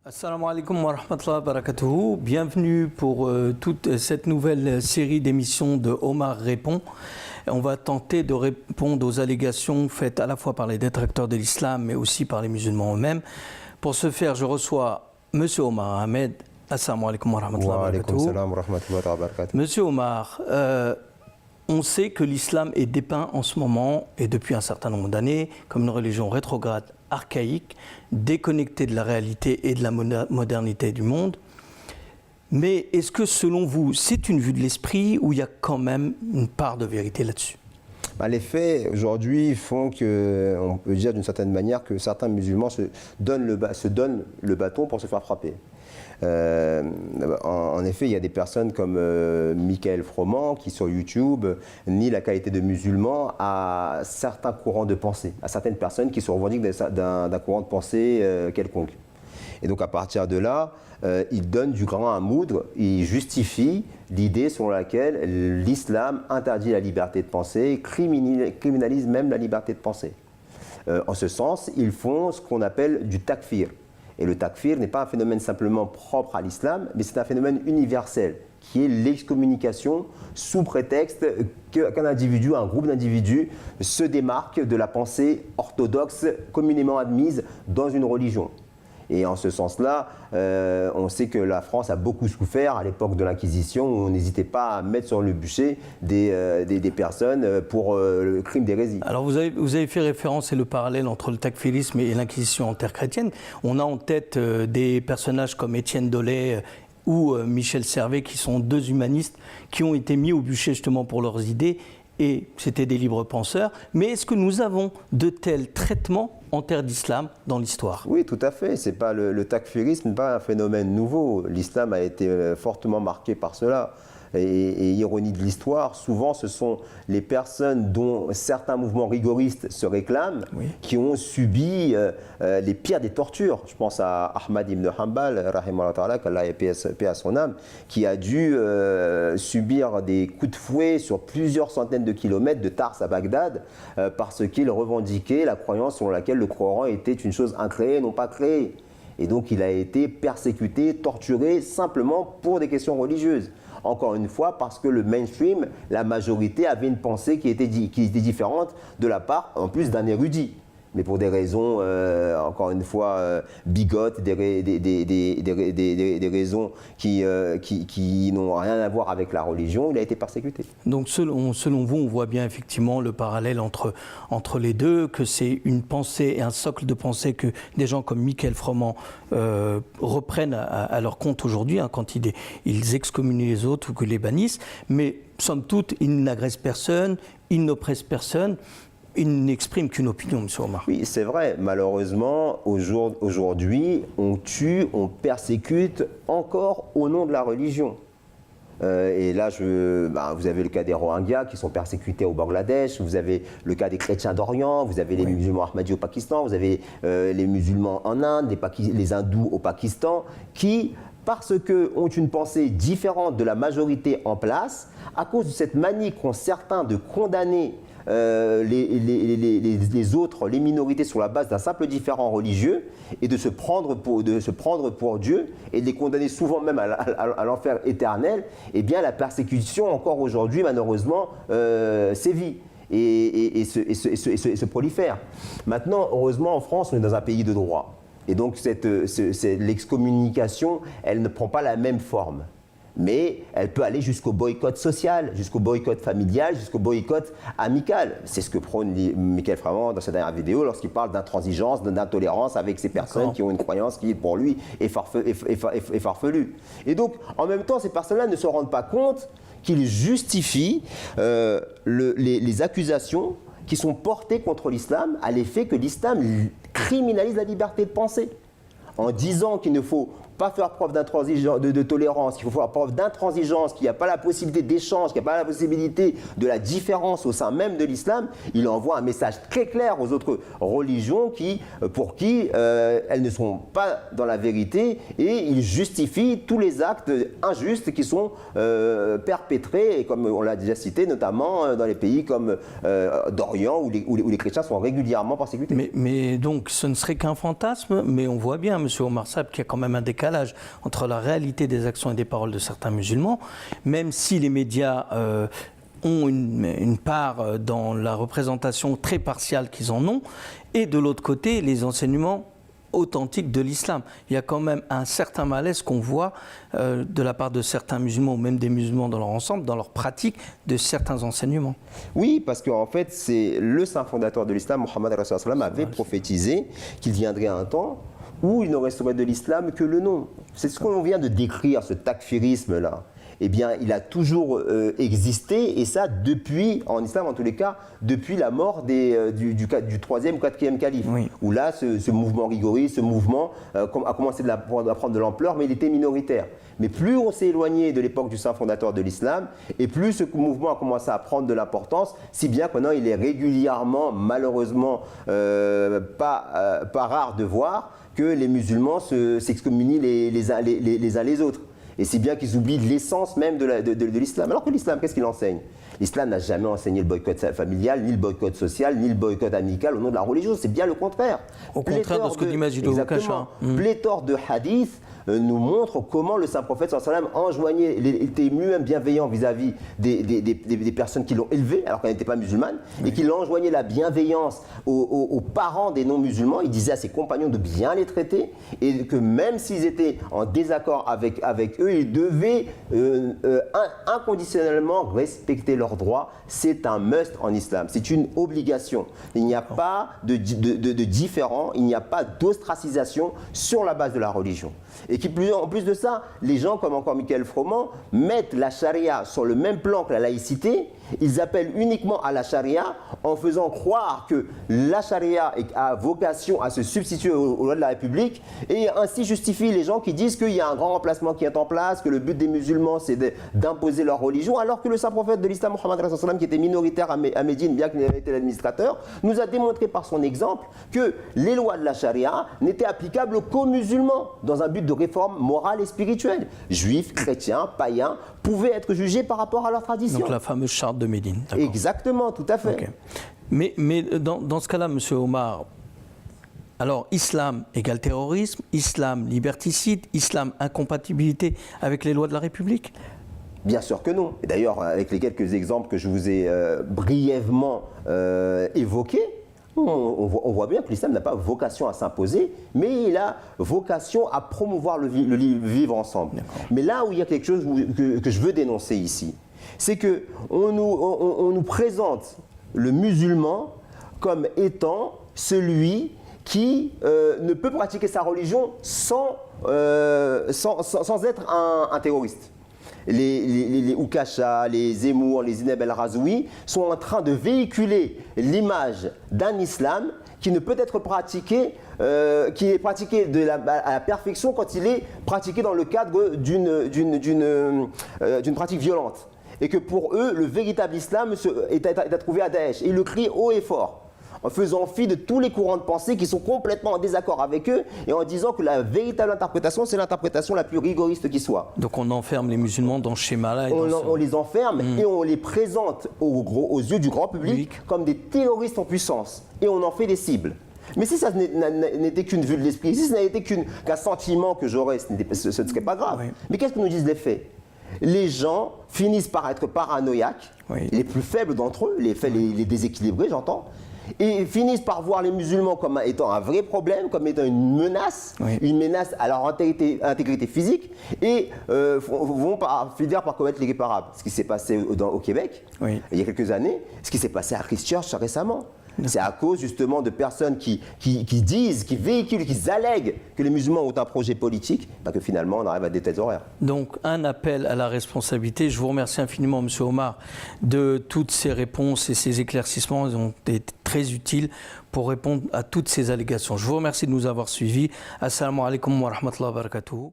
Assalamu alaikum wa rahmatullahi wa barakatuhu. Bienvenue pour toute cette nouvelle série d'émissions de Omar Répond. On va tenter de répondre aux allégations faites à la fois par les détracteurs de l'islam mais aussi par les musulmans eux-mêmes. Pour ce faire, je reçois M. Omar Ahmed. Assalamu alaikum wa rahmatullahi wa barakatuhu. Monsieur Omar, on sait que l'islam est dépeint en ce moment et depuis un certain nombre d'années comme une religion rétrograde, archaïque, déconnectée de la réalité et de la modernité du monde. Mais est-ce que selon vous, c'est une vue de l'esprit ou il y a quand même une part de vérité là-dessus? Les faits aujourd'hui font qu'on peut dire d'une certaine manière que certains musulmans se donnent le bâton pour se faire frapper. En effet, il y a des personnes comme Michael Froment qui sur YouTube nie la qualité de musulman à certains courants de pensée, à certaines personnes qui se revendiquent d'un courant de pensée quelconque. Et donc à partir de là, il donne du grain à moudre, il justifie l'idée selon laquelle l'islam interdit la liberté de penser, criminalise même la liberté de penser. En ce sens, ils font ce qu'on appelle du takfir. Et le takfir n'est pas un phénomène simplement propre à l'islam, mais c'est un phénomène universel, qui est l'excommunication sous prétexte qu'un individu, un groupe d'individus se démarque de la pensée orthodoxe communément admise dans une religion. Et en ce sens-là, on sait que la France a beaucoup souffert à l'époque de l'Inquisition, où on n'hésitait pas à mettre sur le bûcher des personnes pour le crime d'hérésie. Alors vous avez fait référence et le parallèle entre le takfirisme et l'Inquisition en terre chrétienne. On a en tête des personnages comme Étienne Dollet ou Michel Servet, qui sont deux humanistes qui ont été mis au bûcher justement pour leurs idées, et c'était des libres penseurs. Mais est-ce que nous avons de tels traitements en terre d'islam dans l'histoire? Oui, tout à fait. C'est pas le takfirisme n'est pas un phénomène nouveau. L'islam a été fortement marqué par cela. Et ironie de l'histoire, souvent ce sont les personnes dont certains mouvements rigoristes se réclament, oui, qui ont subi les pires des tortures. Je pense à Ahmad ibn Hanbal, rahimahullah ta'ala, qu'Allah ait paix à son âme, qui a dû subir des coups de fouet sur plusieurs centaines de kilomètres de Tars à Bagdad parce qu'il revendiquait la croyance selon laquelle le Coran était une chose incréée, non pas créée. Et donc il a été persécuté, torturé simplement pour des questions religieuses. Encore une fois, parce que le mainstream, la majorité avait une pensée qui était différente de la part, en plus, d'un érudit. Mais pour des raisons, encore une fois, bigotes, des raisons qui n'ont rien à voir avec la religion, il a été persécuté. Donc selon vous, on voit bien effectivement le parallèle entre les deux, que c'est une pensée et un socle de pensée que des gens comme Michael Froment reprennent à leur compte aujourd'hui, hein, quand ils excommunient les autres ou que les bannissent. Mais somme toute, ils n'agressent personne, ils n'oppressent personne. Il n'exprime qu'une opinion, M. Omar. Oui, c'est vrai. Malheureusement, aujourd'hui, on tue, on persécute encore au nom de la religion. Et là, vous avez le cas des Rohingyas qui sont persécutés au Bangladesh, vous avez le cas des chrétiens d'Orient, vous avez les musulmans ahmadis au Pakistan, vous avez les musulmans en Inde, les hindous au Pakistan, qui, parce qu'eux ont une pensée différente de la majorité en place, à cause de cette manie qu'ont certains de condamner les autres, les minorités sur la base d'un simple différend religieux et de se prendre pour Dieu et de les condamner souvent même à l'enfer éternel, eh bien la persécution encore aujourd'hui malheureusement sévit et se prolifère. Maintenant, heureusement en France on est dans un pays de droit et donc l'excommunication elle ne prend pas la même forme. Mais elle peut aller jusqu'au boycott social, jusqu'au boycott familial, jusqu'au boycott amical. C'est ce que prône Michael Froment dans sa dernière vidéo lorsqu'il parle d'intransigeance, d'intolérance avec ces personnes qui ont une croyance qui, pour lui, est farfelue. Et donc, en même temps, ces personnes-là ne se rendent pas compte qu'ils justifient les accusations qui sont portées contre l'islam à l'effet que l'islam criminalise la liberté de penser. En disant qu'il ne faut pas faire preuve de tolérance, qu'il faut faire preuve d'intransigeance, qu'il n'y a pas la possibilité d'échange, qu'il n'y a pas la possibilité de la différence au sein même de l'islam, il envoie un message très clair aux autres religions pour qui elles ne sont pas dans la vérité, et il justifie tous les actes injustes qui sont perpétrés, et comme on l'a déjà cité, notamment dans les pays comme d'Orient où les chrétiens sont régulièrement persécutés. Mais donc ce ne serait qu'un fantasme, mais on voit bien, M. Omar Saab, qu'il y a quand même un décalage entre la réalité des actions et des paroles de certains musulmans, même si les médias ont une part dans la représentation très partiale qu'ils en ont, et de l'autre côté, les enseignements authentique de l'islam. Il y a quand même un certain malaise qu'on voit de la part de certains musulmans, ou même des musulmans dans leur ensemble, dans leur pratique de certains enseignements. Oui, parce qu'en fait, c'est le saint fondateur de l'islam, Mohammed avait prophétisé qu'il viendrait un temps où il ne resterait de l'islam que le nom. C'est ce qu'on vient de décrire, ce takfirisme-là. Eh bien, il a toujours existé, et ça depuis, en islam en tous les cas, depuis la mort du 3e ou 4e calife, oui. Où là, ce mouvement rigoriste, ce mouvement a commencé à prendre de l'ampleur, mais il était minoritaire. Mais plus on s'est éloigné de l'époque du saint fondateur de l'islam, et plus ce mouvement a commencé à prendre de l'importance, si bien que maintenant il est régulièrement, malheureusement, pas rare de voir que les musulmans s'excommunient les uns les autres. Et c'est bien qu'ils oublient l'essence même de l'islam. Alors que l'islam, qu'est-ce qu'il enseigne? L'islam n'a jamais enseigné le boycott familial, ni le boycott social, ni le boycott amical au nom de la religion. C'est bien le contraire. Au contraire de ce que dit Majido Kacha. Pléthore de hadiths nous montre comment le saint prophète enjoignait, il était lui-même bienveillant vis-à-vis des personnes qui l'ont élevé, alors qu'elle n'était pas musulmane, oui. Et qu'il enjoignait la bienveillance aux parents des non-musulmans. Il disait à ses compagnons de bien les traiter, et que même s'ils étaient en désaccord avec eux, ils devaient inconditionnellement respecter leurs droits. C'est un must en islam, c'est une obligation. Il n'y a pas de différent, il n'y a pas d'ostracisation sur la base de la religion. Et en plus de ça, les gens comme encore Michael Froment mettent la charia sur le même plan que la laïcité. Ils appellent uniquement à la charia en faisant croire que la charia a vocation à se substituer aux lois de la République, et ainsi justifient les gens qui disent qu'il y a un grand remplacement qui est en place, que le but des musulmans c'est d'imposer leur religion, alors que le saint prophète de l'islam, Mohammed, qui était minoritaire à Médine, bien qu'il ait été l'administrateur, nous a démontré par son exemple que les lois de la charia n'étaient applicables qu'aux musulmans, dans un but de réforme morale et spirituelle. Juifs, chrétiens, païens pouvaient être jugés par rapport à leur tradition. Donc la fameuse charte de Médine. Exactement, tout à fait. Okay. Mais dans ce cas-là, M. Omar, alors islam égale terrorisme, islam liberticide, islam incompatibilité avec les lois de la République? Bien sûr que non. Et d'ailleurs, avec les quelques exemples que je vous ai brièvement évoqués, on voit bien que l'islam n'a pas vocation à s'imposer, mais il a vocation à promouvoir le vivre ensemble. Mais là où il y a quelque chose que je veux dénoncer ici, c'est qu'on nous présente le musulman comme étant celui qui ne peut pratiquer sa religion sans être un terroriste. Les Oukacha, les Zemmour, les Zineb El Razoui sont en train de véhiculer l'image d'un islam qui ne peut être pratiqué, qui est pratiqué à la perfection quand il est pratiqué dans le cadre d'une pratique violente. Et que pour eux, le véritable islam est à trouver à Daesh. Et ils le crient haut et fort, en faisant fi de tous les courants de pensée qui sont complètement en désaccord avec eux, et en disant que la véritable interprétation, c'est l'interprétation la plus rigoriste qui soit. Donc on enferme les musulmans dans ce schéma-là. On les enferme et on les présente aux yeux du grand public comme des terroristes en puissance. Et on en fait des cibles. Mais si ça n'était qu'une vue de l'esprit, si ce n'était qu'un sentiment que j'aurais, ce ne serait pas grave. Oui. Mais qu'est-ce que nous disent les faits? Les gens finissent par être paranoïaques, les plus faibles d'entre eux, les déséquilibrés, j'entends, et finissent par voir les musulmans comme étant un vrai problème, comme étant une menace à leur intégrité physique, et vont finir par commettre l'irréparable. Ce qui s'est passé au Québec il y a quelques années, ce qui s'est passé à Christchurch récemment. C'est à cause justement de personnes qui disent, qui véhiculent, qui allèguent que les musulmans ont un projet politique, que finalement on arrive à des tels horaires. Donc un appel à la responsabilité. Je vous remercie infiniment, M. Omar, de toutes ces réponses et ces éclaircissements. Ils ont été très utiles pour répondre à toutes ces allégations. Je vous remercie de nous avoir suivis. Assalamu alaikum wa rahmatullahi wa barakatuh.